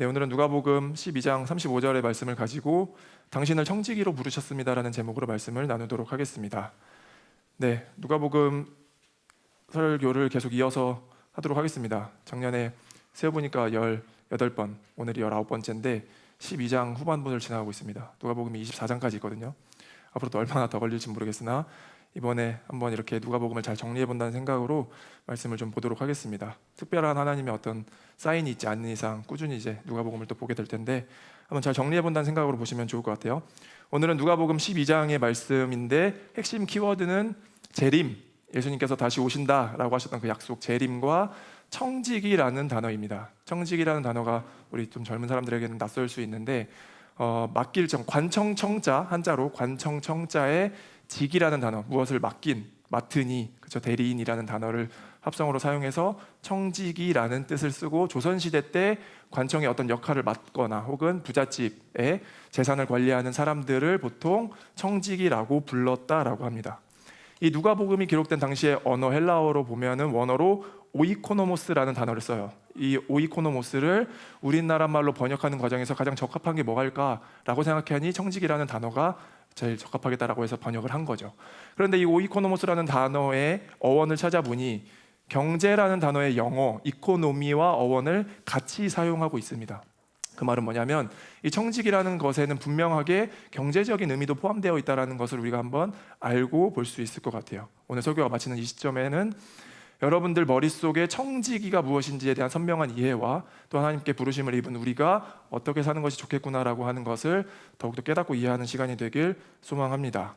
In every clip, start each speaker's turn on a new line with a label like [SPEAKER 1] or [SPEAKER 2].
[SPEAKER 1] 네, 오늘은 누가복음 12장 35절의 말씀을 가지고 당신을 청지기로 부르셨습니다라는 제목으로 말씀을 나누도록 하겠습니다. 네, 누가복음 설교를 계속 이어서 하도록 하겠습니다. 작년에 세어보니까 18번, 오늘이 19번째인데 12장 후반부를 지나가고 있습니다. 누가복음이 24장까지 있거든요. 앞으로 또 얼마나 더 걸릴지 모르겠으나 이번에 한번 이렇게 누가복음을 잘 정리해본다는 생각으로 말씀을 좀 보도록 하겠습니다. 특별한 하나님의 어떤 사인이 있지 않는 이상 꾸준히 이제 누가복음을 또 보게 될 텐데 한번 잘 정리해본다는 생각으로 보시면 좋을 것 같아요. 오늘은 누가복음 12장의 말씀인데 핵심 키워드는 재림, 예수님께서 다시 오신다라고 하셨던 그 약속 재림과 청지기라는 단어입니다. 청지기라는 단어가 우리 좀 젊은 사람들에게는 낯설 수 있는데 맡길 정, 관청청자, 한자로 관청청자에 직이라는 단어, 무엇을 맡으니, 그렇죠? 대리인이라는 단어를 합성어로 사용해서 청지기라는 뜻을 쓰고 조선시대 때 관청의 어떤 역할을 맡거나 혹은 부잣집에 재산을 관리하는 사람들을 보통 청지기라고 불렀다라고 합니다. 이 누가복음이 기록된 당시의 언어 헬라어로 보면은 원어로 오이코노모스라는 단어를 써요. 이 오이코노모스를 우리나라 말로 번역하는 과정에서 가장 적합한 게 뭐일까라고 생각하니 청지기라는 단어가 제일 적합하겠다라고 해서 번역을 한 거죠. 그런데 이 오이코노모스라는 단어의 어원을 찾아보니 경제라는 단어의 영어 이코노미와 어원을 같이 사용하고 있습니다. 그 말은 뭐냐면 이 청지기라는 것에는 분명하게 경제적인 의미도 포함되어 있다는 것을 우리가 한번 알고 볼 수 있을 것 같아요. 오늘 설교가 마치는 이 시점에는 여러분들 머릿속에 청지기가 무엇인지에 대한 선명한 이해와 또 하나님께 부르심을 입은 우리가 어떻게 사는 것이 좋겠구나라고 하는 것을 더욱더 깨닫고 이해하는 시간이 되길 소망합니다.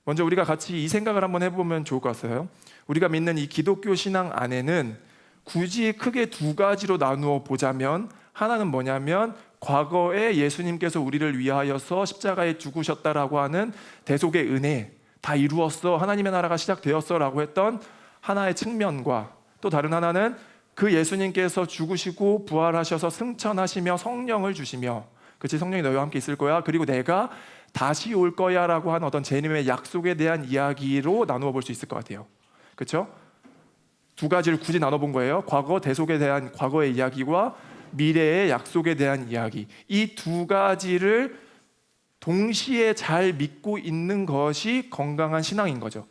[SPEAKER 1] 먼저 우리가 같이 이 생각을 한번 해보면 좋을 것 같아요. 우리가 믿는 이 기독교 신앙 안에는 굳이 크게 두 가지로 나누어 보자면 하나는 뭐냐면 과거에 예수님께서 우리를 위하여서 십자가에 죽으셨다라고 하는 대속의 은혜, 다 이루었어, 하나님의 나라가 시작되었어 라고 했던 하나의 측면과 또 다른 하나는 그 예수님께서 죽으시고 부활하셔서 승천하시며 성령을 주시며 그치, 성령이 너희와 함께 있을 거야, 그리고 내가 다시 올 거야 라고 하는 어떤 재림의 약속에 대한 이야기로 나누어 볼 수 있을 것 같아요. 그렇죠? 두 가지를 굳이 나눠본 거예요. 과거 대속에 대한 과거의 이야기와 미래의 약속에 대한 이야기, 이 두 가지를 동시에 잘 믿고 있는 것이 건강한 신앙인 거죠.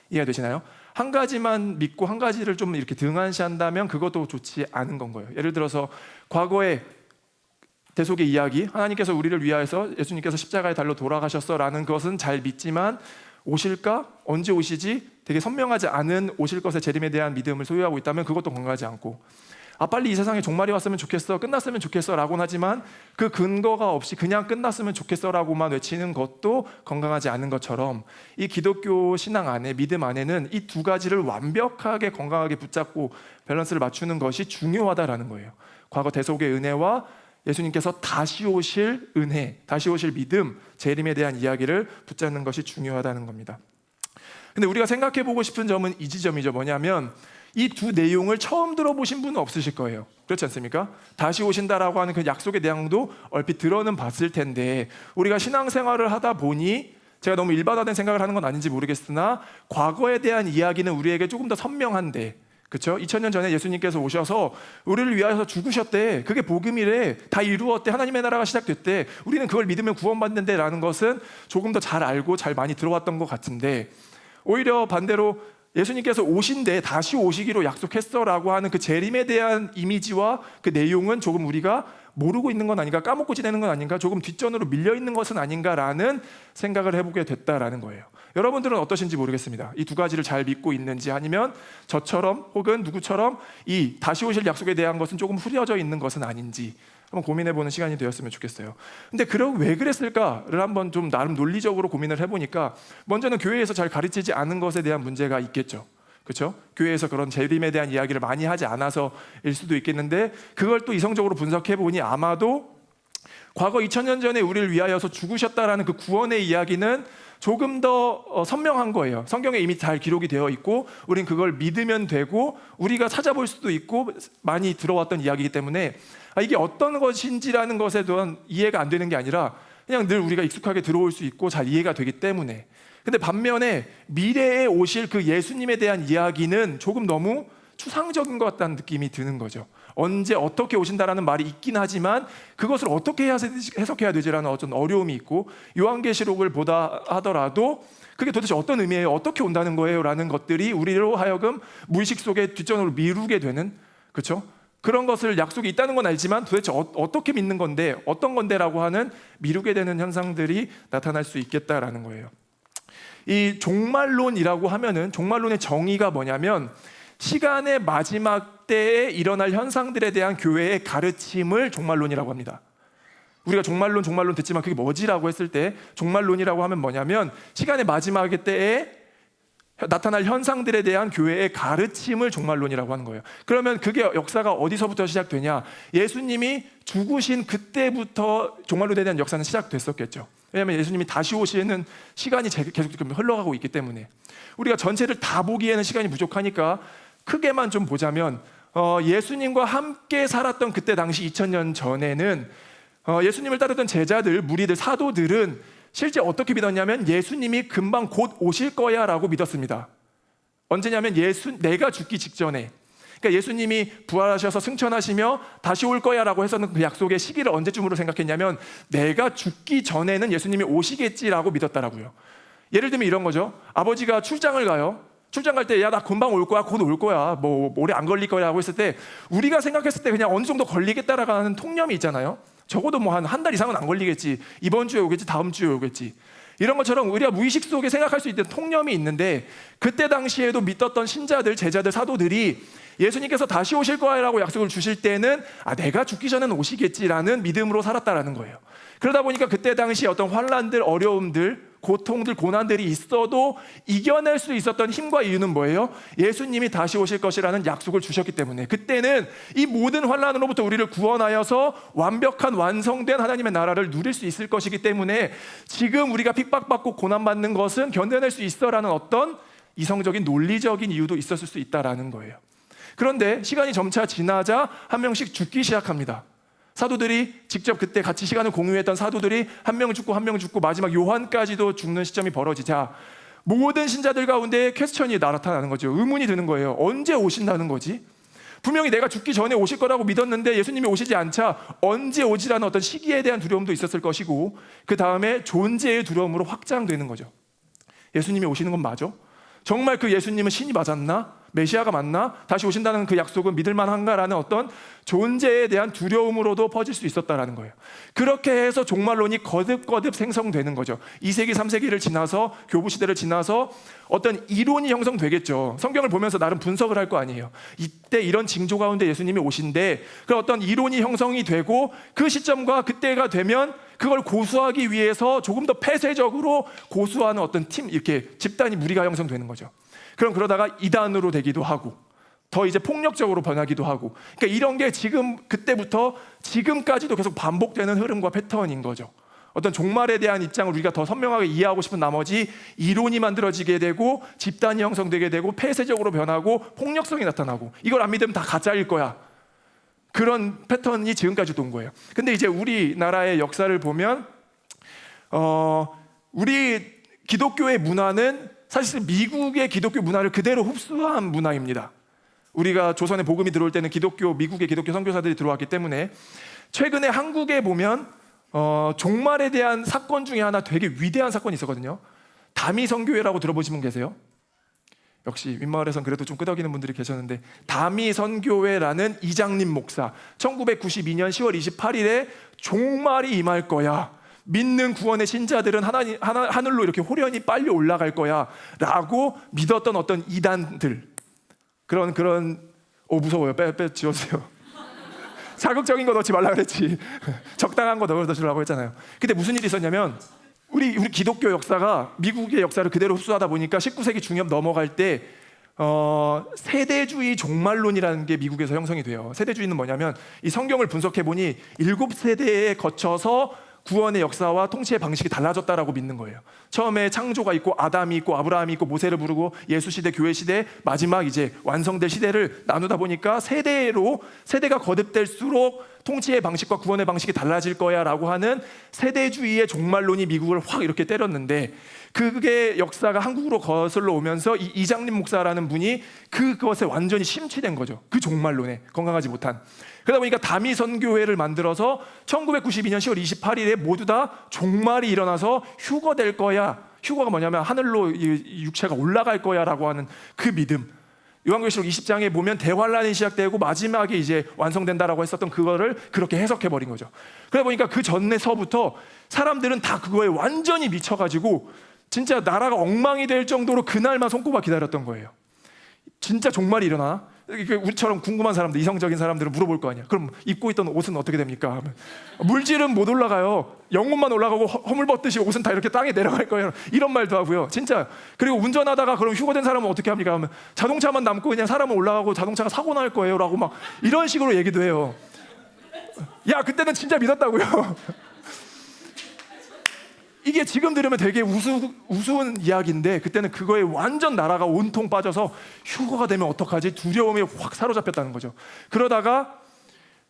[SPEAKER 1] 이해가 되시나요? 한 가지만 믿고 한 가지를 좀 이렇게 등한시한다면 그것도 좋지 않은 건 거예요. 예를 들어서 과거의 대속의 이야기, 하나님께서 우리를 위하여서 예수님께서 십자가의 달로 돌아가셨어라는 것은 잘 믿지만 오실까? 언제 오시지? 되게 선명하지 않은 오실 것의 재림에 대한 믿음을 소유하고 있다면 그것도 건강하지 않고, 빨리 이 세상에 종말이 왔으면 좋겠어, 끝났으면 좋겠어 라고는 하지만 그 근거가 없이 그냥 끝났으면 좋겠어 라고만 외치는 것도 건강하지 않은 것처럼 이 기독교 신앙 안에, 믿음 안에는 이 두 가지를 완벽하게 건강하게 붙잡고 밸런스를 맞추는 것이 중요하다라는 거예요. 과거 대속의 은혜와 예수님께서 다시 오실 은혜, 다시 오실 믿음, 재림에 대한 이야기를 붙잡는 것이 중요하다는 겁니다. 근데 우리가 생각해 보고 싶은 점은 이 지점이죠. 뭐냐면 이 두 내용을 처음 들어보신 분은 없으실 거예요. 그렇지 않습니까? 다시 오신다라고 하는 그 약속의 내용도 얼핏 들어는 봤을 텐데 우리가 신앙생활을 하다 보니 제가 너무 일반화된 생각을 하는 건 아닌지 모르겠으나 과거에 대한 이야기는 우리에게 조금 더 선명한데, 그렇죠? 2000년 전에 예수님께서 오셔서 우리를 위하여서 죽으셨대, 그게 복음이래, 다 이루었대, 하나님의 나라가 시작됐대, 우리는 그걸 믿으면 구원받는데 라는 것은 조금 더 잘 알고 잘 많이 들어왔던 것 같은데 오히려 반대로 예수님께서 오신대, 다시 오시기로 약속했어라고 하는 그 재림에 대한 이미지와 그 내용은 조금 우리가 모르고 있는 건 아닌가, 까먹고 지내는 건 아닌가, 조금 뒷전으로 밀려 있는 것은 아닌가라는 생각을 해보게 됐다라는 거예요. 여러분들은 어떠신지 모르겠습니다. 이 두 가지를 잘 믿고 있는지, 아니면 저처럼 혹은 누구처럼 이 다시 오실 약속에 대한 것은 조금 흐려져 있는 것은 아닌지 한번 고민해보는 시간이 되었으면 좋겠어요. 근데 그럼 왜 그랬을까를 한번 좀 나름 논리적으로 고민을 해보니까 먼저는 교회에서 잘 가르치지 않은 것에 대한 문제가 있겠죠. 그렇죠? 교회에서 그런 재림에 대한 이야기를 많이 하지 않아서일 수도 있겠는데 그걸 또 이성적으로 분석해보니 아마도 과거 2000년 전에 우리를 위하여서 죽으셨다라는 그 구원의 이야기는 조금 더 선명한 거예요. 성경에 이미 잘 기록이 되어 있고 우린 그걸 믿으면 되고 우리가 찾아볼 수도 있고 많이 들어왔던 이야기이기 때문에 이게 어떤 것인지라는 것에 대한 이해가 안 되는 게 아니라 그냥 늘 우리가 익숙하게 들어올 수 있고 잘 이해가 되기 때문에. 근데 반면에 미래에 오실 그 예수님에 대한 이야기는 조금 너무 추상적인 것 같다는 느낌이 드는 거죠. 언제 어떻게 오신다라는 말이 있긴 하지만 그것을 어떻게 해석해야 되지라는 어떤 어려움이 있고, 요한계시록을 보다 하더라도 그게 도대체 어떤 의미예요? 어떻게 온다는 거예요? 라는 것들이 우리로 하여금 무의식 속에 뒷전으로 미루게 되는, 그렇죠? 그런 것을 약속이 있다는 건 알지만 도대체 어떻게 믿는 건데, 어떤 건데라고 하는 미루게 되는 현상들이 나타날 수 있겠다라는 거예요. 이 종말론이라고 하면은, 종말론의 정의가 뭐냐면 시간의 마지막 때에 일어날 현상들에 대한 교회의 가르침을 종말론이라고 합니다. 우리가 종말론 듣지만 그게 뭐지라고 했을 때, 종말론이라고 하면 뭐냐면 시간의 마지막 때에 나타날 현상들에 대한 교회의 가르침을 종말론이라고 하는 거예요. 그러면 그게 역사가 어디서부터 시작되냐? 예수님이 죽으신 그때부터 종말론에 대한 역사는 시작됐었겠죠. 왜냐하면 예수님이 다시 오시는 시간이 계속 흘러가고 있기 때문에. 우리가 전체를 다 보기에는 시간이 부족하니까 크게만 좀 보자면, 예수님과 함께 살았던 그때 당시 2000년 전에는 예수님을 따르던 제자들, 무리들, 사도들은 실제 어떻게 믿었냐면 예수님이 금방 곧 오실 거야 라고 믿었습니다. 언제냐면 내가 죽기 직전에, 그러니까 예수님이 부활하셔서 승천하시며 다시 올 거야 라고 해서는 그 약속의 시기를 언제쯤으로 생각했냐면 내가 죽기 전에는 예수님이 오시겠지라고 믿었다라고요. 예를 들면 이런 거죠. 아버지가 출장을 가요. 출장 갈 때 야 나 금방 올 거야, 곧 올 거야, 뭐 오래 안 걸릴 거야 라고 했을 때 우리가 생각했을 때 그냥 어느 정도 걸리겠다라고 하는 통념이 있잖아요. 적어도 뭐 한 달 이상은 안 걸리겠지, 이번 주에 오겠지, 다음 주에 오겠지, 이런 것처럼 우리가 무의식 속에 생각할 수 있는 통념이 있는데, 그때 당시에도 믿었던 신자들, 제자들, 사도들이 예수님께서 다시 오실 거야라고 약속을 주실 때는 내가 죽기 전에는 오시겠지라는 믿음으로 살았다라는 거예요. 그러다 보니까 그때 당시 어떤 환난들, 어려움들, 고통들, 고난들이 있어도 이겨낼 수 있었던 힘과 이유는 뭐예요? 예수님이 다시 오실 것이라는 약속을 주셨기 때문에, 그때는 이 모든 환난으로부터 우리를 구원하여서 완벽한 완성된 하나님의 나라를 누릴 수 있을 것이기 때문에 지금 우리가 핍박받고 고난받는 것은 견뎌낼 수 있어라는 어떤 이성적인 논리적인 이유도 있었을 수 있다라는 거예요. 그런데 시간이 점차 지나자 한 명씩 죽기 시작합니다. 사도들이 직접 그때 같이 시간을 공유했던 사도들이 한 명 죽고 마지막 요한까지도 죽는 시점이 벌어지자 모든 신자들 가운데 퀘스천이 나타나는 거죠. 의문이 드는 거예요. 언제 오신다는 거지? 분명히 내가 죽기 전에 오실 거라고 믿었는데 예수님이 오시지 않자 언제 오지라는 어떤 시기에 대한 두려움도 있었을 것이고, 그 다음에 존재의 두려움으로 확장되는 거죠. 예수님이 오시는 건 맞아? 정말 그 예수님은 신이 맞았나? 메시아가 맞나? 다시 오신다는 그 약속은 믿을만한가라는 어떤 존재에 대한 두려움으로도 퍼질 수 있었다라는 거예요. 그렇게 해서 종말론이 거듭 생성되는 거죠. 2세기, 3세기를 지나서, 교부 시대를 지나서 어떤 이론이 형성되겠죠. 성경을 보면서 나름 분석을 할 거 아니에요. 이때 이런 징조 가운데 예수님이 오신데, 그 어떤 이론이 형성이 되고 그 시점과 그때가 되면 그걸 고수하기 위해서 조금 더 폐쇄적으로 고수하는 어떤 팀, 이렇게 집단이, 무리가 형성되는 거죠. 그럼 그러다가 이단으로 되기도 하고 더 이제 폭력적으로 변하기도 하고, 그러니까 이런 게 지금 그때부터 지금까지도 계속 반복되는 흐름과 패턴인 거죠. 어떤 종말에 대한 입장을 우리가 더 선명하게 이해하고 싶은 나머지 이론이 만들어지게 되고 집단이 형성되게 되고 폐쇄적으로 변하고 폭력성이 나타나고, 이걸 안 믿으면 다 가짜일 거야, 그런 패턴이 지금까지도 온 거예요. 근데 이제 우리나라의 역사를 보면 우리 기독교의 문화는 사실 미국의 기독교 문화를 그대로 흡수한 문화입니다. 우리가 조선에 복음이 들어올 때는 미국의 기독교 선교사들이 들어왔기 때문에, 최근에 한국에 보면 종말에 대한 사건 중에 하나, 되게 위대한 사건이 있었거든요. 다미선교회라고 들어보신 분 계세요? 역시 윗마을에선 그래도 좀 끄덕이는 분들이 계셨는데, 다미선교회라는 이장님 목사, 1992년 10월 28일에 종말이 임할 거야, 믿는 구원의 신자들은 하늘로 이렇게 호련히 빨리 올라갈 거야 라고 믿었던 어떤 이단들, 그런 무서워요. 빼 지워주세요. 자극적인 거 넣지 말라 그랬지. 적당한 거 넣어주려고 했잖아요. 근데 무슨 일이 있었냐면, 우리 기독교 역사가 미국의 역사를 그대로 흡수하다 보니까 19세기 중엽 넘어갈 때 세대주의 종말론이라는 게 미국에서 형성이 돼요. 세대주의는 뭐냐면, 이 성경을 분석해 보니 7세대에 거쳐서 구원의 역사와 통치의 방식이 달라졌다라고 믿는 거예요. 처음에 창조가 있고 아담이 있고 아브라함이 있고 모세를 부르고 예수 시대, 교회 시대, 마지막 이제 완성될 시대를 나누다 보니까 세대가 거듭될수록 통치의 방식과 구원의 방식이 달라질 거야 라고 하는 세대주의의 종말론이 미국을 확 이렇게 때렸는데, 그게 역사가 한국으로 거슬러 오면서 이 이장림 목사라는 분이 그것에 완전히 심취된 거죠. 그 종말론에 건강하지 못한. 그러다 보니까 다미선교회를 만들어서 1992년 10월 28일에 모두 다 종말이 일어나서 휴거될 거야. 휴거가 뭐냐면 하늘로 이 육체가 올라갈 거야 라고 하는 그 믿음. 요한계시록 20장에 보면 대환란이 시작되고 마지막에 이제 완성된다라고 했었던 그거를 그렇게 해석해버린 거죠. 그러다 보니까 그 전에서부터 사람들은 다 그거에 완전히 미쳐가지고 진짜 나라가 엉망이 될 정도로 그날만 손꼽아 기다렸던 거예요. 진짜 종말이 일어나? 우리처럼 궁금한 사람들, 이성적인 사람들은 물어볼 거 아니야. 그럼 입고 있던 옷은 어떻게 됩니까? 물질은 못 올라가요. 영혼만 올라가고 허물 벗듯이 옷은 다 이렇게 땅에 내려갈 거예요. 이런 말도 하고요. 진짜. 그리고 운전하다가 그럼 휴거된 사람은 어떻게 합니까? 하면 자동차만 남고 그냥 사람은 올라가고 자동차가 사고 날 거예요 라고 막 이런 식으로 얘기도 해요. 야, 그때는 진짜 믿었다고요. 이게 지금 들으면 되게 우스운 이야기인데, 그때는 그거에 완전 나라가 온통 빠져서 휴거가 되면 어떡하지? 두려움에 확 사로잡혔다는 거죠. 그러다가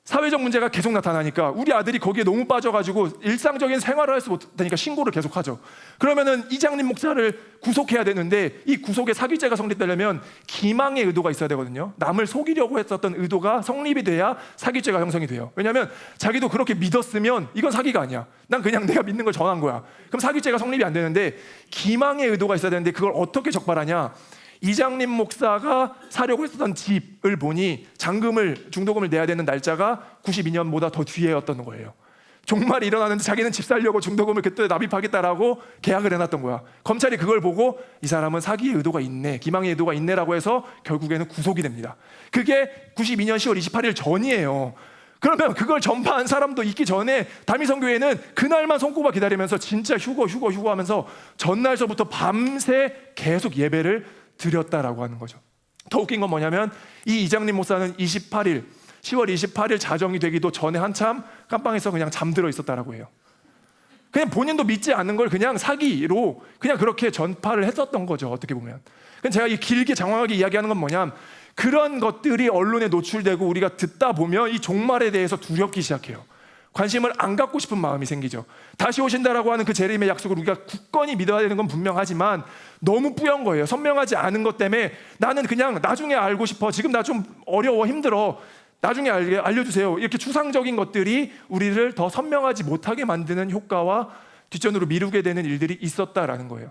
[SPEAKER 1] 사회적 문제가 계속 나타나니까 우리 아들이 거기에 너무 빠져가지고 일상적인 생활을 할 수 못하니까 신고를 계속하죠. 그러면은 이장림 목사를 구속해야 되는데, 이 구속의 사기죄가 성립되려면 기망의 의도가 있어야 되거든요. 남을 속이려고 했었던 의도가 성립이 돼야 사기죄가 형성이 돼요. 왜냐하면 자기도 그렇게 믿었으면 이건 사기가 아니야. 난 그냥 내가 믿는 걸 전한 거야. 그럼 사기죄가 성립이 안 되는데 기망의 의도가 있어야 되는데, 그걸 어떻게 적발하냐? 이장림 목사가 사려고 했었던 집을 보니 중도금을 내야 되는 날짜가 92년보다 더 뒤에였던 거예요. 종말이 일어나는데 자기는 집 살려고 중도금을 그때 납입하겠다라고 계약을 해놨던 거야. 검찰이 그걸 보고 이 사람은 사기의 의도가 있네, 기망의 의도가 있네라고 해서 결국에는 구속이 됩니다. 그게 92년 10월 28일 전이에요. 그러면 그걸 전파한 사람도 있기 전에 다미선교회는 그날만 손꼽아 기다리면서 진짜 휴거 하면서 전날서부터 밤새 계속 예배를 드렸다라고 하는 거죠. 더 웃긴 건 뭐냐면 이 이장림 목사는 10월 28일 자정이 되기도 전에 한참 깜빵에서 그냥 잠들어 있었다라고 해요. 그냥 본인도 믿지 않는 걸 그냥 사기로 그냥 그렇게 전파를 했었던 거죠, 어떻게 보면. 제가 이 길게 장황하게 이야기하는 건 뭐냐면, 그런 것들이 언론에 노출되고 우리가 듣다 보면 이 종말에 대해서 두렵기 시작해요. 관심을 안 갖고 싶은 마음이 생기죠. 다시 오신다라고 하는 그 재림의 약속을 우리가 굳건히 믿어야 되는 건 분명하지만 너무 뿌연 거예요. 선명하지 않은 것 때문에 나는 그냥 나중에 알고 싶어, 지금 나 좀 어려워, 힘들어, 나중에 알려주세요, 이렇게 추상적인 것들이 우리를 더 선명하지 못하게 만드는 효과와 뒷전으로 미루게 되는 일들이 있었다라는 거예요.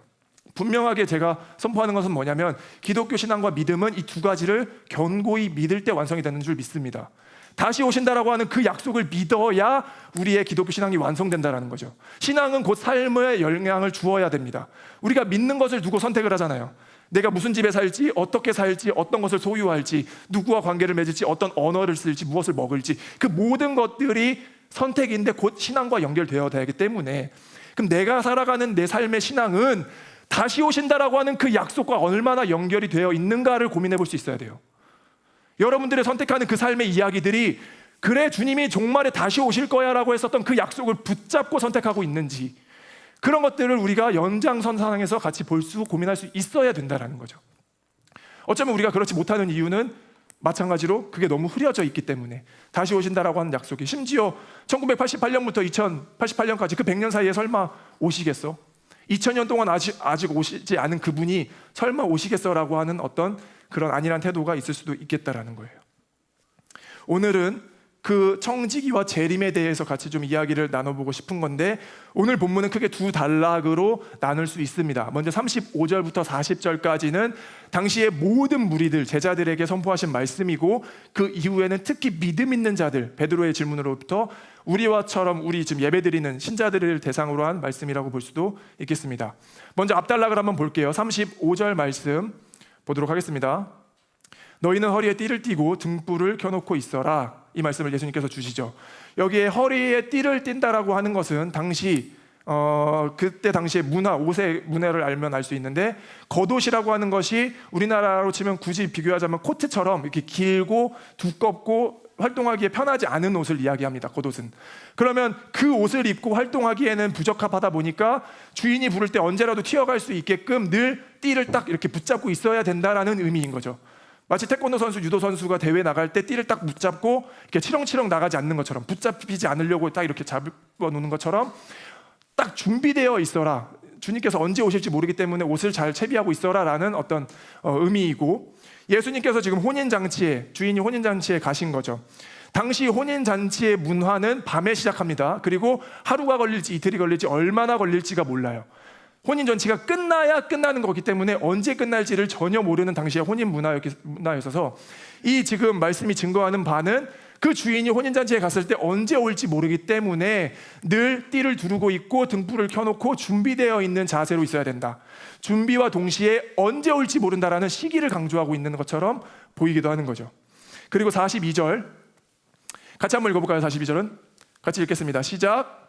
[SPEAKER 1] 분명하게 제가 선포하는 것은 뭐냐면, 기독교 신앙과 믿음은 이 두 가지를 견고히 믿을 때 완성이 되는 줄 믿습니다. 다시 오신다라고 하는 그 약속을 믿어야 우리의 기독교 신앙이 완성된다라는 거죠. 신앙은 곧 삶에 영향을 주어야 됩니다. 우리가 믿는 것을 두고 선택을 하잖아요. 내가 무슨 집에 살지, 어떻게 살지, 어떤 것을 소유할지, 누구와 관계를 맺을지, 어떤 언어를 쓸지, 무엇을 먹을지, 그 모든 것들이 선택인데 곧 신앙과 연결되어야 되기 때문에, 그럼 내가 살아가는 내 삶의 신앙은 다시 오신다라고 하는 그 약속과 얼마나 연결이 되어 있는가를 고민해 볼 수 있어야 돼요. 여러분들의 선택하는 그 삶의 이야기들이 그래 주님이 종말에 다시 오실 거야 라고 했었던 그 약속을 붙잡고 선택하고 있는지, 그런 것들을 우리가 연장선상에서 같이 고민할 수 있어야 된다는 거죠. 어쩌면 우리가 그렇지 못하는 이유는 마찬가지로 그게 너무 흐려져 있기 때문에, 다시 오신다라고 하는 약속이 심지어 1988년부터 2088년까지 그 100년 사이에 설마 오시겠어? 2000년 동안 아직 오시지 않은 그분이 설마 오시겠어라고 하는 어떤 그런 안일한 태도가 있을 수도 있겠다라는 거예요. 오늘은 그 청지기와 재림에 대해서 같이 좀 이야기를 나눠보고 싶은 건데, 오늘 본문은 크게 두 단락으로 나눌 수 있습니다. 먼저 35절부터 40절까지는 당시의 모든 무리들, 제자들에게 선포하신 말씀이고, 그 이후에는 특히 믿음 있는 자들, 베드로의 질문으로부터 우리와처럼 우리 지금 예배드리는 신자들을 대상으로 한 말씀이라고 볼 수도 있겠습니다. 먼저 앞단락을 한번 볼게요. 35절 말씀 보도록 하겠습니다. 너희는 허리에 띠를 띠고 등불을 켜놓고 있어라. 이 말씀을 예수님께서 주시죠. 여기에 허리에 띠를 띈다라고 하는 것은 그때 당시의 옷의 문화를 알면 알 수 있는데, 겉옷이라고 하는 것이 우리나라로 치면 굳이 비교하자면 코트처럼 이렇게 길고 두껍고 활동하기에 편하지 않은 옷을 이야기합니다. 겉옷은. 그러면 그 옷을 입고 활동하기에는 부적합하다 보니까 주인이 부를 때 언제라도 튀어갈 수 있게끔 늘 띠를 딱 이렇게 붙잡고 있어야 된다라는 의미인 거죠. 마치 태권도 선수, 유도 선수가 대회 나갈 때 띠를 딱 붙잡고 이렇게 치렁치렁 나가지 않는 것처럼, 붙잡히지 않으려고 딱 이렇게 잡아 놓는 것처럼 딱 준비되어 있어라. 주님께서 언제 오실지 모르기 때문에 옷을 잘 채비하고 있어라라는 어떤 의미이고, 예수님께서 지금 혼인잔치에, 주인이 혼인잔치에 가신 거죠. 당시 혼인잔치의 문화는 밤에 시작합니다. 그리고 하루가 걸릴지 이틀이 걸릴지 얼마나 걸릴지가 몰라요. 혼인잔치가 끝나야 끝나는 거기 때문에 언제 끝날지를 전혀 모르는 당시의 혼인 문화였어서, 이 지금 말씀이 증거하는 바는 그 주인이 혼인잔치에 갔을 때 언제 올지 모르기 때문에 늘 띠를 두르고 있고 등불을 켜놓고 준비되어 있는 자세로 있어야 된다. 준비와 동시에 언제 올지 모른다라는 시기를 강조하고 있는 것처럼 보이기도 하는 거죠. 그리고 42절 같이 한번 읽어볼까요? 42절은 같이 읽겠습니다. 시작.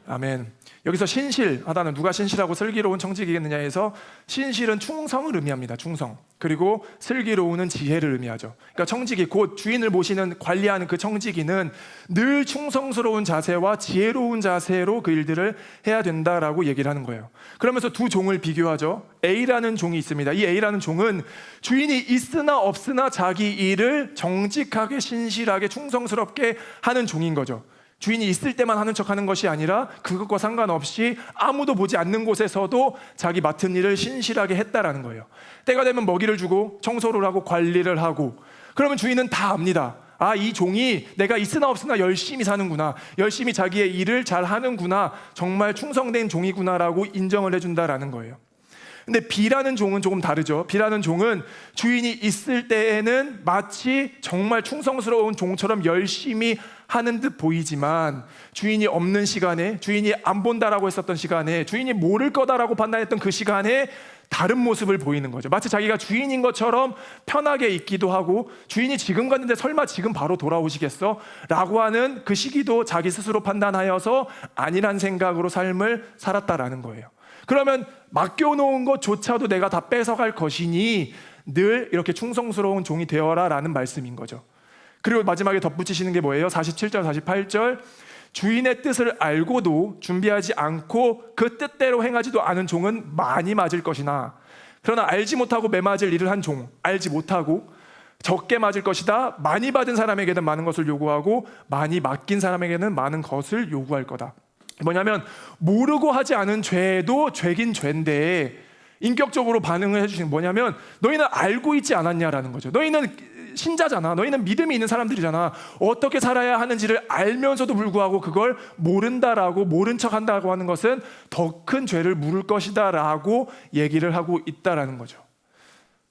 [SPEAKER 1] 아멘. 여기서 신실하다는, 누가 신실하고 슬기로운 청지기겠느냐에서 신실은 충성을 의미합니다. 충성. 그리고 슬기로운은 지혜를 의미하죠. 그러니까 청지기, 곧 주인을 모시는, 관리하는 그 청지기는 늘 충성스러운 자세와 지혜로운 자세로 그 일들을 해야 된다라고 얘기를 하는 거예요. 그러면서 두 종을 비교하죠. A라는 종이 있습니다. 이 A라는 종은 주인이 있으나 없으나 자기 일을 정직하게, 신실하게, 충성스럽게 하는 종인 거죠. 주인이 있을 때만 하는 척하는 것이 아니라 그것과 상관없이 아무도 보지 않는 곳에서도 자기 맡은 일을 신실하게 했다라는 거예요. 때가 되면 먹이를 주고 청소를 하고 관리를 하고, 그러면 주인은 다 압니다. 아, 이 종이 내가 있으나 없으나 열심히 사는구나, 열심히 자기의 일을 잘 하는구나, 정말 충성된 종이구나라고 인정을 해준다라는 거예요. 근데 B라는 종은 조금 다르죠. B라는 종은 주인이 있을 때에는 마치 정말 충성스러운 종처럼 열심히 하는 듯 보이지만, 주인이 없는 시간에, 주인이 안 본다라고 했었던 시간에, 주인이 모를 거다라고 판단했던 그 시간에 다른 모습을 보이는 거죠. 마치 자기가 주인인 것처럼 편하게 있기도 하고, 주인이 지금 갔는데 설마 지금 바로 돌아오시겠어? 라고 하는 그 시기도 자기 스스로 판단하여서 아니란 생각으로 삶을 살았다라는 거예요. 그러면 맡겨놓은 것조차도 내가 다 뺏어갈 것이니 늘 이렇게 충성스러운 종이 되어라 라는 말씀인 거죠. 그리고 마지막에 덧붙이시는 게 뭐예요? 47절, 48절. 주인의 뜻을 알고도 준비하지 않고 그 뜻대로 행하지도 않은 종은 많이 맞을 것이나, 그러나 알지 못하고 매맞을 일을 한 종, 알지 못하고 적게 맞을 것이다. 많이 받은 사람에게는 많은 것을 요구하고 많이 맡긴 사람에게는 많은 것을 요구할 거다. 뭐냐면 모르고 하지 않은 죄도 죄긴 죄인데 인격적으로 반응을 해주시는, 뭐냐면 너희는 알고 있지 않았냐라는 거죠. 너희는 신자잖아. 너희는 믿음이 있는 사람들이잖아. 어떻게 살아야 하는지를 알면서도 불구하고 그걸 모른다라고, 모른 척 한다고 하는 것은 더 큰 죄를 물을 것이다 라고 얘기를 하고 있다라는 거죠.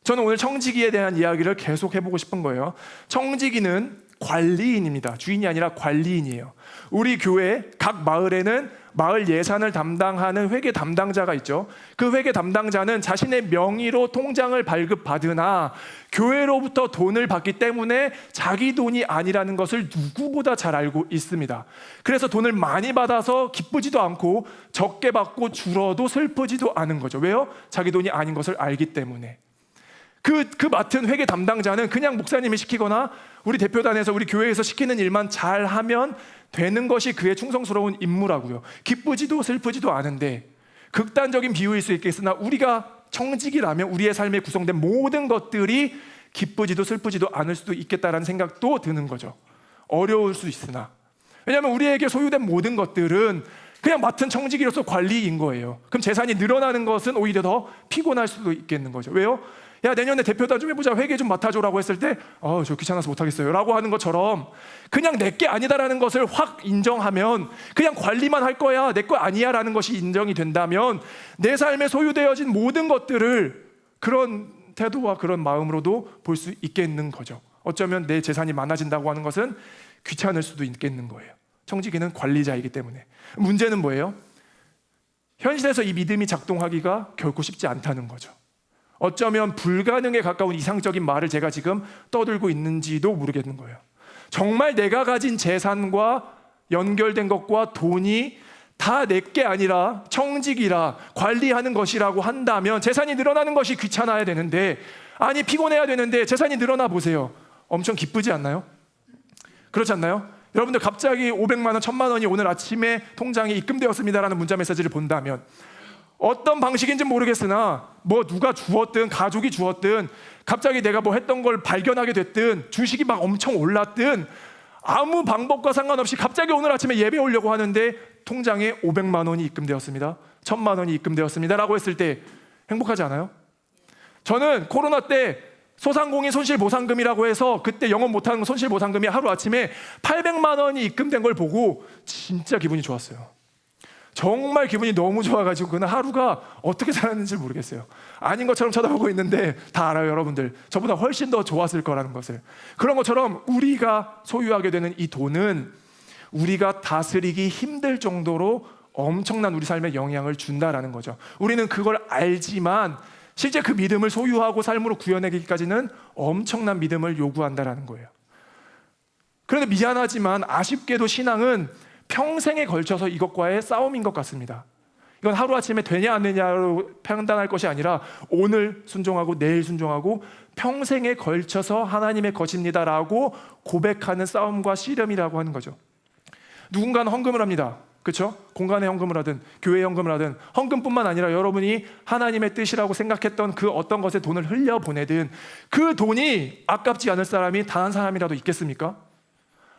[SPEAKER 1] 저는 오늘 청지기에 대한 이야기를 계속 해보고 싶은 거예요. 청지기는 관리인입니다. 주인이 아니라 관리인이에요. 우리 교회 각 마을에는 마을 예산을 담당하는 회계 담당자가 있죠. 그 회계 담당자는 자신의 명의로 통장을 발급받으나 교회로부터 돈을 받기 때문에 자기 돈이 아니라는 것을 누구보다 잘 알고 있습니다. 그래서 돈을 많이 받아서 기쁘지도 않고 적게 받고 줄어도 슬프지도 않은 거죠. 왜요? 자기 돈이 아닌 것을 알기 때문에. 그 맡은 회계 담당자는 그냥 목사님이 시키거나 우리 대표단에서, 우리 교회에서 시키는 일만 잘하면 되는 것이 그의 충성스러운 임무라고요. 기쁘지도 슬프지도 않은데, 극단적인 비유일 수 있겠으나 우리가 청지기라면 우리의 삶에 구성된 모든 것들이 기쁘지도 슬프지도 않을 수도 있겠다라는 생각도 드는 거죠. 어려울 수 있으나. 왜냐하면 우리에게 소유된 모든 것들은 그냥 맡은 청지기로서 관리인 거예요. 그럼 재산이 늘어나는 것은 오히려 더 피곤할 수도 있겠는 거죠. 왜요? 야, 내년에 대표단 좀 해보자, 회계 좀 맡아줘라고 했을 때 저 귀찮아서 못하겠어요 라고 하는 것처럼, 그냥 내게 아니다라는 것을 확 인정하면, 그냥 관리만 할 거야, 내 거 아니야 라는 것이 인정이 된다면, 내 삶에 소유되어진 모든 것들을 그런 태도와 그런 마음으로도 볼 수 있겠는 거죠. 어쩌면 내 재산이 많아진다고 하는 것은 귀찮을 수도 있겠는 거예요. 청지기는 관리자이기 때문에. 문제는 뭐예요? 현실에서 이 믿음이 작동하기가 결코 쉽지 않다는 거죠. 어쩌면 불가능에 가까운 이상적인 말을 제가 지금 떠들고 있는지도 모르겠는 거예요. 정말 내가 가진 재산과 연결된 것과 돈이 다 내게 아니라 청직이라 관리하는 것이라고 한다면, 재산이 늘어나는 것이 귀찮아야 되는데, 아니 피곤해야 되는데 재산이 늘어나 보세요. 엄청 기쁘지 않나요? 그렇지 않나요? 여러분들 갑자기 500만 원, 1000만 원이 오늘 아침에 통장에 입금되었습니다라는 문자 메시지를 본다면 어떤 방식인지 모르겠으나 뭐 누가 주었든 가족이 주었든 갑자기 내가 뭐 했던 걸 발견하게 됐든 주식이 막 엄청 올랐든 아무 방법과 상관없이 갑자기 오늘 아침에 예배 오려고 하는데 통장에 500만 원이 입금되었습니다, 1000만 원이 입금되었습니다 라고 했을 때 행복하지 않아요? 저는 코로나 때 소상공인 손실보상금이라고 해서 그때 영업 못하는 손실보상금이 하루아침에 800만 원이 입금된 걸 보고 진짜 기분이 좋았어요. 정말 기분이 너무 좋아가지고 그날 하루가 어떻게 살았는지 모르겠어요. 아닌 것처럼 쳐다보고 있는데 다 알아요. 여러분들 저보다 훨씬 더 좋았을 거라는 것을. 그런 것처럼 우리가 소유하게 되는 이 돈은 우리가 다스리기 힘들 정도로 엄청난 우리 삶에 영향을 준다라는 거죠. 우리는 그걸 알지만 실제 그 믿음을 소유하고 삶으로 구현하기까지는 엄청난 믿음을 요구한다라는 거예요. 그런데 미안하지만 아쉽게도 신앙은 평생에 걸쳐서 이것과의 싸움인 것 같습니다. 이건 하루아침에 되냐 안 되냐로 판단할 것이 아니라 오늘 순종하고 내일 순종하고 평생에 걸쳐서 하나님의 것입니다라고 고백하는 싸움과 씨름이라고 하는 거죠. 누군가는 헌금을 합니다. 그렇죠? 공간에 헌금을 하든 교회에 헌금을 하든 헌금뿐만 아니라 여러분이 하나님의 뜻이라고 생각했던 그 어떤 것에 돈을 흘려보내든 그 돈이 아깝지 않을 사람이 단 한 사람이라도 있겠습니까?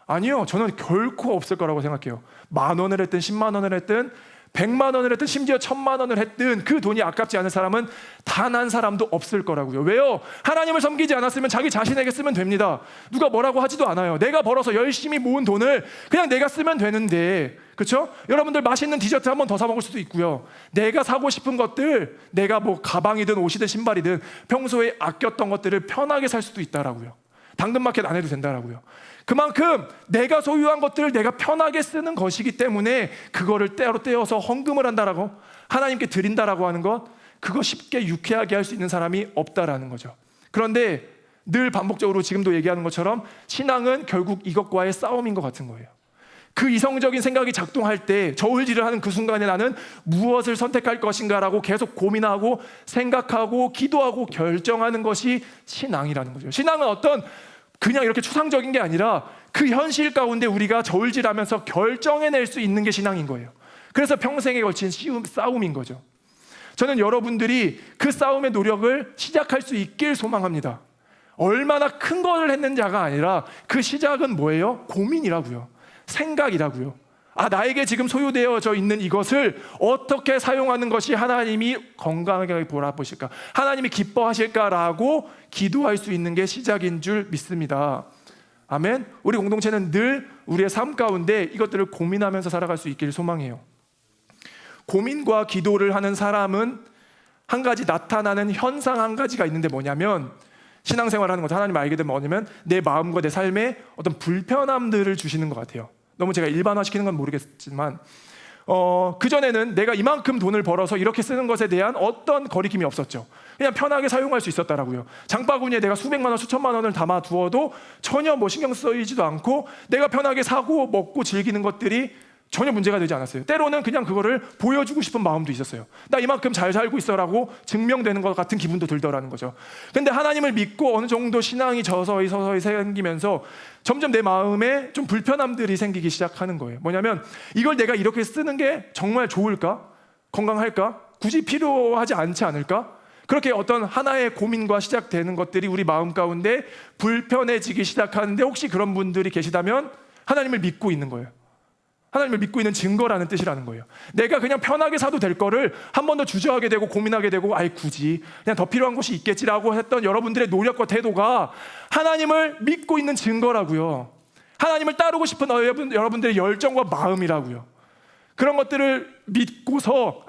[SPEAKER 1] 아니요. 저는 결코 없을 거라고 생각해요. 10,000원을 했든 10만 원을 했든 100만 원을 했든 심지어 1000만 원을 했든 그 돈이 아깝지 않은 사람은 단 한 사람도 없을 거라고요. 왜요? 하나님을 섬기지 않았으면 자기 자신에게 쓰면 됩니다. 누가 뭐라고 하지도 않아요. 내가 벌어서 열심히 모은 돈을 그냥 내가 쓰면 되는데, 그렇죠? 여러분들 맛있는 디저트 한 번 더 사 먹을 수도 있고요. 내가 사고 싶은 것들, 내가 뭐 가방이든 옷이든 신발이든 평소에 아꼈던 것들을 편하게 살 수도 있다라고요. 당근마켓 안 해도 된다라고요. 그만큼 내가 소유한 것들을 내가 편하게 쓰는 것이기 때문에 그거를 때로 떼어서 헌금을 한다라고, 하나님께 드린다라고 하는 것, 그거 쉽게 유쾌하게 할 수 있는 사람이 없다라는 거죠. 그런데 늘 반복적으로 지금도 얘기하는 것처럼 신앙은 결국 이것과의 싸움인 것 같은 거예요. 그 이성적인 생각이 작동할 때 저울질을 하는 그 순간에 나는 무엇을 선택할 것인가라고 계속 고민하고 생각하고 기도하고 결정하는 것이 신앙이라는 거죠. 신앙은 어떤 그냥 이렇게 추상적인 게 아니라 그 현실 가운데 우리가 저울질하면서 결정해낼 수 있는 게 신앙인 거예요. 그래서 평생에 걸친 싸움인 거죠. 저는 여러분들이 그 싸움의 노력을 시작할 수 있길 소망합니다. 얼마나 큰 거를 했는지가 아니라 그 시작은 뭐예요? 고민이라고요. 생각이라고요. 아, 나에게 지금 소유되어져 있는 이것을 어떻게 사용하는 것이 하나님이 건강하게 보라보실까, 하나님이 기뻐하실까라고 기도할 수 있는 게 시작인 줄 믿습니다. 아멘. 우리 공동체는 늘 우리의 삶 가운데 이것들을 고민하면서 살아갈 수 있기를 소망해요. 고민과 기도를 하는 사람은 한 가지 나타나는 현상 한 가지가 있는데 뭐냐면, 신앙생활하는 것 하나님 알게 되면 뭐냐면 내 마음과 내 삶에 어떤 불편함들을 주시는 것 같아요. 너무 제가 일반화시키는 건 모르겠지만 그전에는 내가 이만큼 돈을 벌어서 이렇게 쓰는 것에 대한 어떤 거리낌이 없었죠. 그냥 편하게 사용할 수 있었다라고요. 장바구니에 내가 수백만 원, 수천만 원을 담아 두어도 전혀 뭐 신경 쓰이지도 않고 내가 편하게 사고 먹고 즐기는 것들이 전혀 문제가 되지 않았어요. 때로는 그냥 그거를 보여주고 싶은 마음도 있었어요. 나 이만큼 잘 살고 있어라고 증명되는 것 같은 기분도 들더라는 거죠. 근데 하나님을 믿고 어느 정도 신앙이 서서히 생기면서 점점 내 마음에 좀 불편함들이 생기기 시작하는 거예요. 뭐냐면 이걸 내가 이렇게 쓰는 게 정말 좋을까? 건강할까? 굳이 필요하지 않지 않을까? 그렇게 어떤 하나의 고민과 시작되는 것들이 우리 마음 가운데 불편해지기 시작하는데, 혹시 그런 분들이 계시다면 하나님을 믿고 있는 거예요. 하나님을 믿고 있는 증거라는 뜻이라는 거예요. 내가 그냥 편하게 사도 될 거를 한 번 더 주저하게 되고 고민하게 되고, 아이 굳이 그냥 더 필요한 것이 있겠지라고 했던 여러분들의 노력과 태도가 하나님을 믿고 있는 증거라고요. 하나님을 따르고 싶은 여러분들의 열정과 마음이라고요. 그런 것들을 믿고서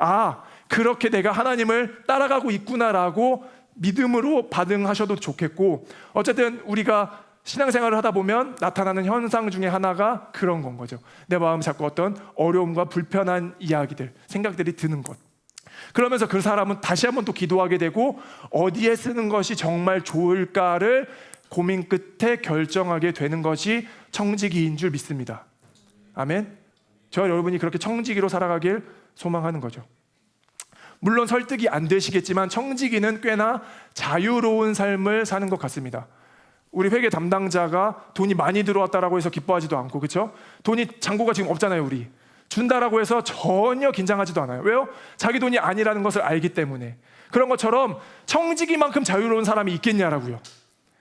[SPEAKER 1] 그렇게 내가 하나님을 따라가고 있구나라고 믿음으로 반응하셔도 좋겠고, 어쨌든 우리가 신앙생활을 하다 보면 나타나는 현상 중에 하나가 그런 건 거죠. 내 마음 자꾸 어떤 어려움과 불편한 이야기들, 생각들이 드는 것. 그러면서 그 사람은 다시 한번 또 기도하게 되고 어디에 쓰는 것이 정말 좋을까를 고민 끝에 결정하게 되는 것이 청지기인 줄 믿습니다. 아멘. 저 여러분이 그렇게 청지기로 살아가길 소망하는 거죠. 물론 설득이 안 되시겠지만 청지기는 꽤나 자유로운 삶을 사는 것 같습니다. 우리 회계 담당자가 돈이 많이 들어왔다라고 해서 기뻐하지도 않고, 그렇죠? 돈이 잔고가 지금 없잖아요. 우리 준다라고 해서 전혀 긴장하지도 않아요. 왜요? 자기 돈이 아니라는 것을 알기 때문에. 그런 것처럼 청지기만큼 자유로운 사람이 있겠냐라고요.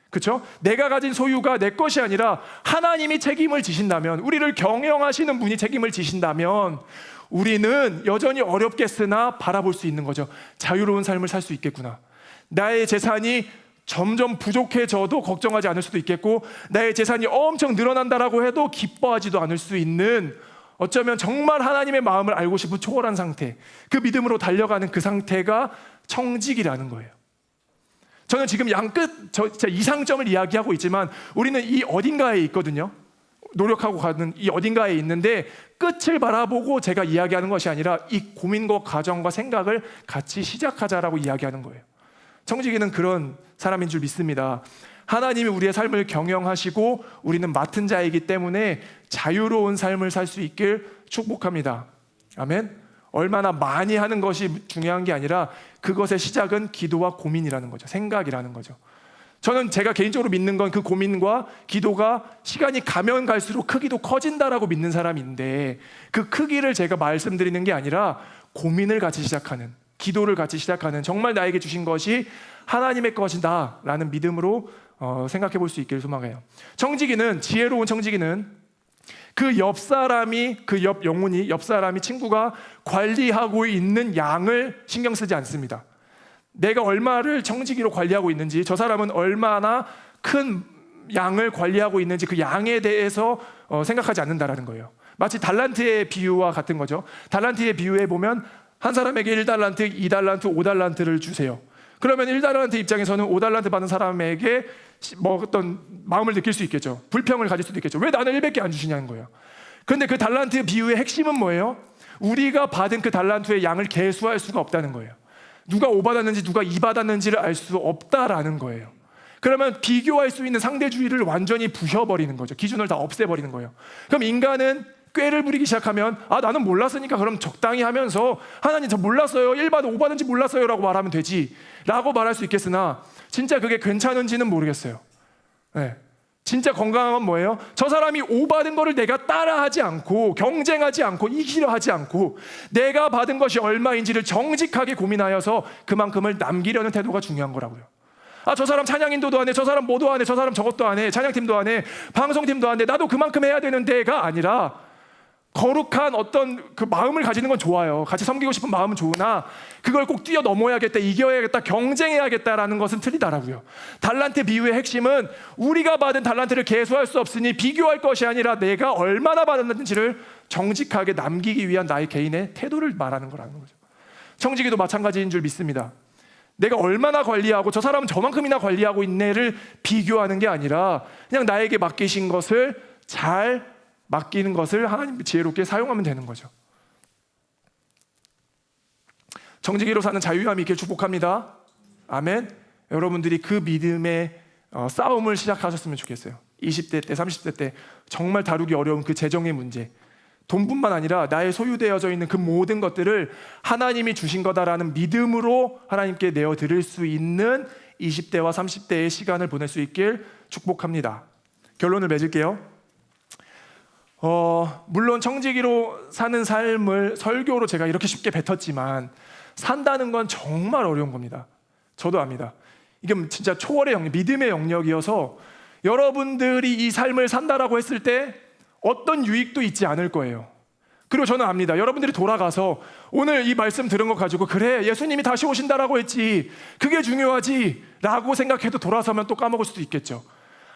[SPEAKER 1] 그렇죠? 내가 가진 소유가 내 것이 아니라 하나님이 책임을 지신다면, 우리를 경영하시는 분이 책임을 지신다면 우리는 여전히 어렵겠으나 바라볼 수 있는 거죠. 자유로운 삶을 살 수 있겠구나. 나의 재산이 점점 부족해져도 걱정하지 않을 수도 있겠고, 나의 재산이 엄청 늘어난다라고 해도 기뻐하지도 않을 수 있는, 어쩌면 정말 하나님의 마음을 알고 싶은 초월한 상태, 그 믿음으로 달려가는 그 상태가 청직이라는 거예요. 저는 지금 양끝 진짜 이상점을 이야기하고 있지만 우리는 이 어딘가에 있거든요. 노력하고 가는 이 어딘가에 있는데 끝을 바라보고 제가 이야기하는 것이 아니라 이 고민과 과정과 생각을 같이 시작하자라고 이야기하는 거예요. 청지기는 그런 사람인 줄 믿습니다. 하나님이 우리의 삶을 경영하시고 우리는 맡은 자이기 때문에 자유로운 삶을 살 수 있길 축복합니다. 아멘. 얼마나 많이 하는 것이 중요한 게 아니라 그것의 시작은 기도와 고민이라는 거죠. 생각이라는 거죠. 저는 제가 개인적으로 믿는 건 그 고민과 기도가 시간이 가면 갈수록 크기도 커진다라고 믿는 사람인데, 그 크기를 제가 말씀드리는 게 아니라 고민을 같이 시작하는, 기도를 같이 시작하는, 정말 나에게 주신 것이 하나님의 것이다 라는 믿음으로 생각해 볼 수 있기를 소망해요. 청지기는, 지혜로운 청지기는 그 옆 사람이, 그 옆 영혼이, 옆 사람이, 친구가 관리하고 있는 양을 신경 쓰지 않습니다. 내가 얼마를 청지기로 관리하고 있는지, 저 사람은 얼마나 큰 양을 관리하고 있는지 그 양에 대해서 생각하지 않는다라는 거예요. 마치 달란트의 비유와 같은 거죠. 달란트의 비유에 보면 한 사람에게 1달란트, 2달란트, 5달란트를 주세요. 그러면 1달란트 입장에서는 5달란트 받은 사람에게 뭐 어떤 마음을 느낄 수 있겠죠. 불평을 가질 수도 있겠죠. 왜 나는 1밖에 안 주시냐는 거예요. 그런데 그 달란트 비유의 핵심은 뭐예요? 우리가 받은 그 달란트의 양을 계수할 수가 없다는 거예요. 누가 5 받았는지 누가 2 받았는지를 알 수 없다라는 거예요. 그러면 비교할 수 있는 상대주의를 완전히 부셔버리는 거죠. 기준을 다 없애버리는 거예요. 그럼 인간은 꾀를 부리기 시작하면, 아, 나는 몰랐으니까 그럼 적당히 하면서 하나님 저 몰랐어요, 1 받은 5 받은지 몰랐어요 라고 말하면 되지 라고 말할 수 있겠으나, 진짜 그게 괜찮은지는 모르겠어요. 네. 진짜 건강한 건 뭐예요? 저 사람이 5 받은 거를 내가 따라하지 않고, 경쟁하지 않고, 이기려 하지 않고, 내가 받은 것이 얼마인지를 정직하게 고민하여서 그만큼을 남기려는 태도가 중요한 거라고요. 아, 저 사람 찬양인도도 안 해, 저 사람 뭐도 안 해, 저 사람 저것도 안 해, 찬양팀도 안 해, 방송팀도 안 해, 나도 그만큼 해야 되는데가 아니라, 거룩한 어떤 그 마음을 가지는 건 좋아요. 같이 섬기고 싶은 마음은 좋으나 그걸 꼭 뛰어넘어야겠다, 이겨야겠다, 경쟁해야겠다라는 것은 틀리다라고요. 달란트 비유의 핵심은 우리가 받은 달란트를 계수할 수 없으니 비교할 것이 아니라 내가 얼마나 받았는지를 정직하게 남기기 위한 나의 개인의 태도를 말하는 거라는 거죠. 청지기도 마찬가지인 줄 믿습니다. 내가 얼마나 관리하고 저 사람은 저만큼이나 관리하고 있네를 비교하는 게 아니라 그냥 나에게 맡기신 것을 잘 맡기는 것을 하나님 지혜롭게 사용하면 되는 거죠. 청지기로 사는 자유함이 있길 축복합니다. 아멘. 여러분들이 그 믿음의 싸움을 시작하셨으면 좋겠어요. 20대 때, 30대 때 정말 다루기 어려운 그 재정의 문제, 돈뿐만 아니라 나의 소유되어져 있는 그 모든 것들을 하나님이 주신 거다라는 믿음으로 하나님께 내어드릴 수 있는 20대와 30대의 시간을 보낼 수 있길 축복합니다. 결론을 맺을게요. 물론 청지기로 사는 삶을 설교로 제가 이렇게 쉽게 뱉었지만 산다는 건 정말 어려운 겁니다. 저도 압니다. 이게 진짜 초월의 영역, 믿음의 영역이어서 여러분들이 이 삶을 산다라고 했을 때 어떤 유익도 있지 않을 거예요. 그리고 저는 압니다. 여러분들이 돌아가서 오늘 이 말씀 들은 거 가지고 그래, 예수님이 다시 오신다라고 했지, 그게 중요하지 라고 생각해도 돌아서면 또 까먹을 수도 있겠죠.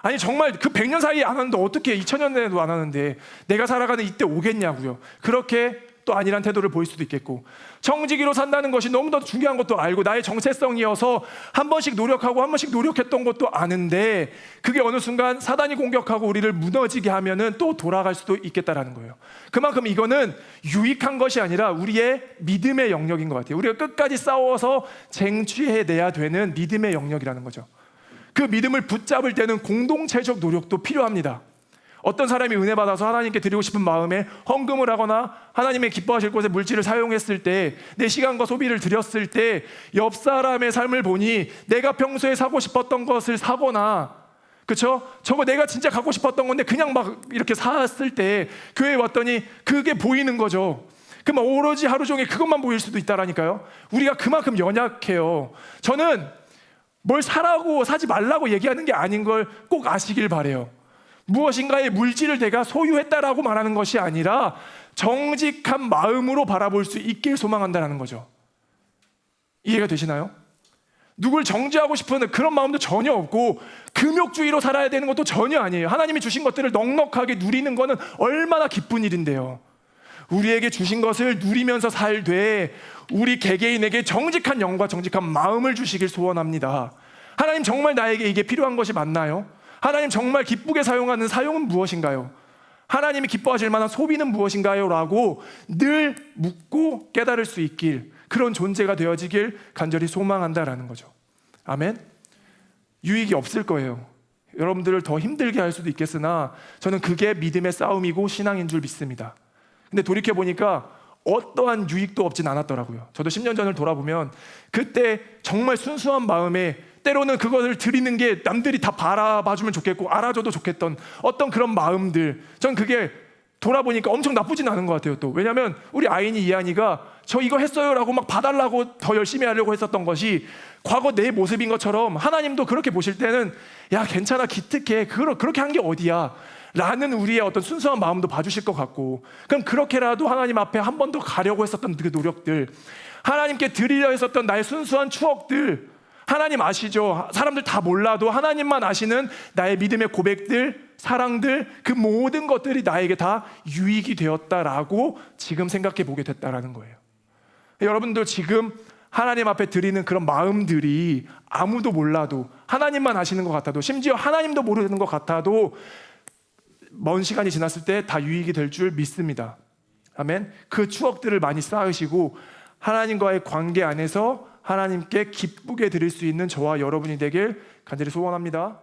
[SPEAKER 1] 아니 정말 그 100년 사이에 안 하는데 어떻게 2000년에도 안 하는데 내가 살아가는 이때 오겠냐고요. 그렇게 또 아니란 태도를 보일 수도 있겠고, 청지기로 산다는 것이 너무 더 중요한 것도 알고 나의 정체성이어서 한 번씩 노력하고 한 번씩 노력했던 것도 아는데 그게 어느 순간 사단이 공격하고 우리를 무너지게 하면은 또 돌아갈 수도 있겠다라는 거예요. 그만큼 이거는 유익한 것이 아니라 우리의 믿음의 영역인 것 같아요. 우리가 끝까지 싸워서 쟁취해내야 되는 믿음의 영역이라는 거죠. 그 믿음을 붙잡을 때는 공동체적 노력도 필요합니다. 어떤 사람이 은혜 받아서 하나님께 드리고 싶은 마음에 헌금을 하거나 하나님의 기뻐하실 곳에 물질을 사용했을 때, 내 시간과 소비를 드렸을 때 옆 사람의 삶을 보니 내가 평소에 사고 싶었던 것을 사거나 그쵸? 저거 내가 진짜 갖고 싶었던 건데 그냥 막 이렇게 샀을 때 교회에 왔더니 그게 보이는 거죠. 그럼 오로지 하루 종일 그것만 보일 수도 있다라니까요. 우리가 그만큼 연약해요. 저는 뭘 사라고 사지 말라고 얘기하는 게 아닌 걸 꼭 아시길 바래요. 무엇인가의 물질을 내가 소유했다라고 말하는 것이 아니라 정직한 마음으로 바라볼 수 있길 소망한다는 거죠. 이해가 되시나요? 누굴 정죄하고 싶은 그런 마음도 전혀 없고 금욕주의로 살아야 되는 것도 전혀 아니에요. 하나님이 주신 것들을 넉넉하게 누리는 것은 얼마나 기쁜 일인데요. 우리에게 주신 것을 누리면서 살되 우리 개개인에게 정직한 영과 정직한 마음을 주시길 소원합니다. 하나님 정말 나에게 이게 필요한 것이 맞나요? 하나님 정말 기쁘게 사용하는 사용은 무엇인가요? 하나님이 기뻐하실 만한 소비는 무엇인가요? 라고 늘 묻고 깨달을 수 있길, 그런 존재가 되어지길 간절히 소망한다라는 거죠. 아멘. 유익이 없을 거예요. 여러분들을 더 힘들게 할 수도 있겠으나 저는 그게 믿음의 싸움이고 신앙인 줄 믿습니다. 근데 돌이켜보니까 어떠한 유익도 없진 않았더라고요. 저도 10년 전을 돌아보면 그때 정말 순수한 마음에 때로는 그것을 드리는 게 남들이 다 바라봐주면 좋겠고 알아줘도 좋겠던 어떤 그런 마음들, 전 그게 돌아보니까 엄청 나쁘진 않은 것 같아요. 또 왜냐하면 우리 아인이 이한이가 저 이거 했어요 라고 막 봐달라고 더 열심히 하려고 했었던 것이 과거 내 모습인 것처럼 하나님도 그렇게 보실 때는 야 괜찮아 기특해 그렇게 한 게 어디야 라는 우리의 어떤 순수한 마음도 봐주실 것 같고, 그럼 그렇게라도 하나님 앞에 한 번 더 가려고 했었던 그 노력들, 하나님께 드리려 했었던 나의 순수한 추억들, 하나님 아시죠? 사람들 다 몰라도 하나님만 아시는 나의 믿음의 고백들, 사랑들, 그 모든 것들이 나에게 다 유익이 되었다라고 지금 생각해 보게 됐다라는 거예요. 여러분들 지금 하나님 앞에 드리는 그런 마음들이 아무도 몰라도 하나님만 아시는 것 같아도, 심지어 하나님도 모르는 것 같아도 먼 시간이 지났을 때 다 유익이 될 줄 믿습니다. 아멘. 그 추억들을 많이 쌓으시고 하나님과의 관계 안에서 하나님께 기쁘게 드릴 수 있는 저와 여러분이 되길 간절히 소원합니다.